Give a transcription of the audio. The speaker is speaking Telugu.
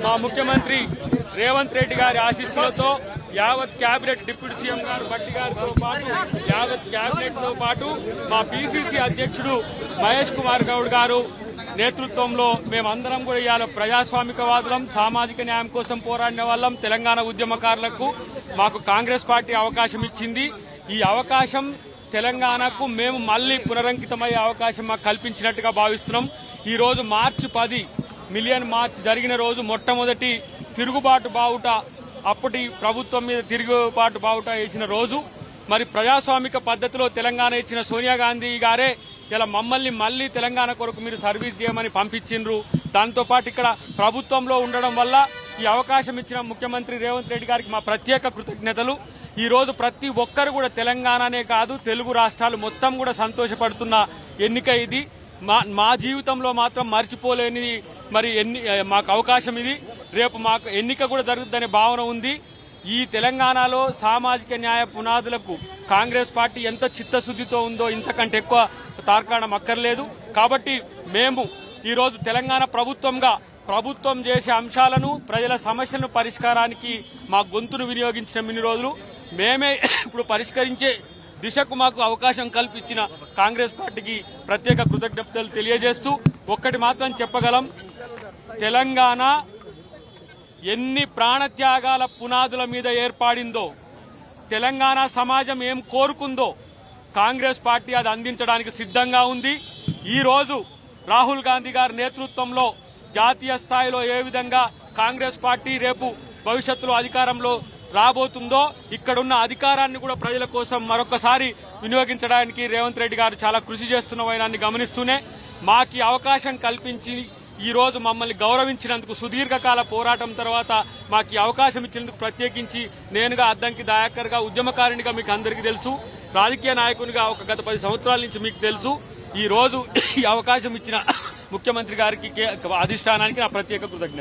మా ముఖ్యమంత్రి రేవంత్ రెడ్డి గారి ఆశీస్సులతో యావత్ కేబినెట్ డిప్యూటీ సీఎం గారు భట్టి గారితో పాటు యావత్ కేబినెట్ తో పాటు మా పిసిసి అధ్యక్షుడు మహేష్ కుమార్ గౌడ్ గారు నేతృత్వంలో మేమందరం కూడా ఇవాళ ప్రజాస్వామికవాదులం, సామాజిక న్యాయం కోసం పోరాడిన వాళ్ళం. తెలంగాణ ఉద్యమకారులకు మాకు కాంగ్రెస్ పార్టీ అవకాశం ఇచ్చింది. ఈ అవకాశం తెలంగాణకు మేము మళ్లీ పునరంకితమయ్యే అవకాశం మాకు కల్పించినట్టుగా భావిస్తున్నాం. ఈ రోజు మార్చి 10 మిలియన్ మార్చ్ జరిగిన రోజు మొట్టమొదటి తిరుగుబాటు బావుట, అప్పటి ప్రభుత్వం మీద తిరుగుబాటు బావుట వేసిన రోజు. మరి ప్రజాస్వామిక పద్ధతిలో తెలంగాణ ఇచ్చిన సోనియా గాంధీ గారే ఇలా మమ్మల్ని మళ్లీ తెలంగాణ కొరకు మీరు సర్వీస్ చేయమని పంపించిండ్రు. దాంతోపాటు ఇక్కడ ప్రభుత్వంలో ఉండడం వల్ల ఈ అవకాశం ఇచ్చిన ముఖ్యమంత్రి రేవంత్ రెడ్డి గారికి మా ప్రత్యేక కృతజ్ఞతలు. ఈ రోజు ప్రతి ఒక్కరు కూడా తెలంగాణనే కాదు తెలుగు రాష్ట్రాలు మొత్తం కూడా సంతోషపడుతున్న ఎన్నిక ఇది. మా జీవితంలో మాత్రం మర్చిపోలేనిది మరి మాకు అవకాశం ఇది. రేపు మాకు ఎన్నిక కూడా జరుగుతుందనే భావన ఉంది. ఈ తెలంగాణలో సామాజిక న్యాయ పునాదులకు కాంగ్రెస్ పార్టీ ఎంత చిత్తశుద్దితో ఉందో ఇంతకంటే ఎక్కువ తార్కాణం అక్కర్లేదు. కాబట్టి మేము ఈరోజు తెలంగాణ ప్రభుత్వం చేసే అంశాలను, ప్రజల సమస్యలను పరిష్కారానికి మా గొంతును వినియోగించిన ఇన్ని రోజులు మేమే ఇప్పుడు పరిష్కరించే దిశకు మాకు అవకాశం కల్పించిన కాంగ్రెస్ పార్టీకి ప్రత్యేక కృతజ్ఞతలు తెలియజేస్తూ ఒక్కటి మాత్రం చెప్పగలం, తెలంగాణ ఎన్ని ప్రాణత్యాగాల పునాదుల మీద ఏర్పడిందో, తెలంగాణ సమాజం ఏం కోరుకుందో కాంగ్రెస్ పార్టీ అది అందించడానికి సిద్ధంగా ఉంది. ఈ రోజు రాహుల్ గాంధీ గారి నేతృత్వంలో జాతీయ స్థాయిలో ఏ విధంగా కాంగ్రెస్ పార్టీ రేపు భవిష్యత్తులో అధికారంలో రాబోతుందో, ఇక్కడున్న అధికారాన్ని కూడా ప్రజల కోసం మరొకసారి వినియోగించడానికి రేవంత్ రెడ్డి గారు చాలా కృషి చేస్తున్న వైనాన్ని గమనిస్తూనే మాకి అవకాశం కల్పించి ఈ రోజు మమ్మల్ని గౌరవించినందుకు, సుదీర్ఘకాల పోరాటం తర్వాత మాకు ఈ అవకాశం ఇచ్చినందుకు ప్రత్యేకించి నేనుగా అద్దంకి దయాకర్ గా ఉద్యమకారునిగా మీకు అందరికీ తెలుసు, రాజకీయ నాయకునిగా గత 10 సంవత్సరాల నుంచి మీకు తెలుసు. ఈ రోజు ఈ అవకాశం ఇచ్చిన ముఖ్యమంత్రి గారికి అధిష్టానానికి నా ప్రత్యేక కృతజ్ఞత.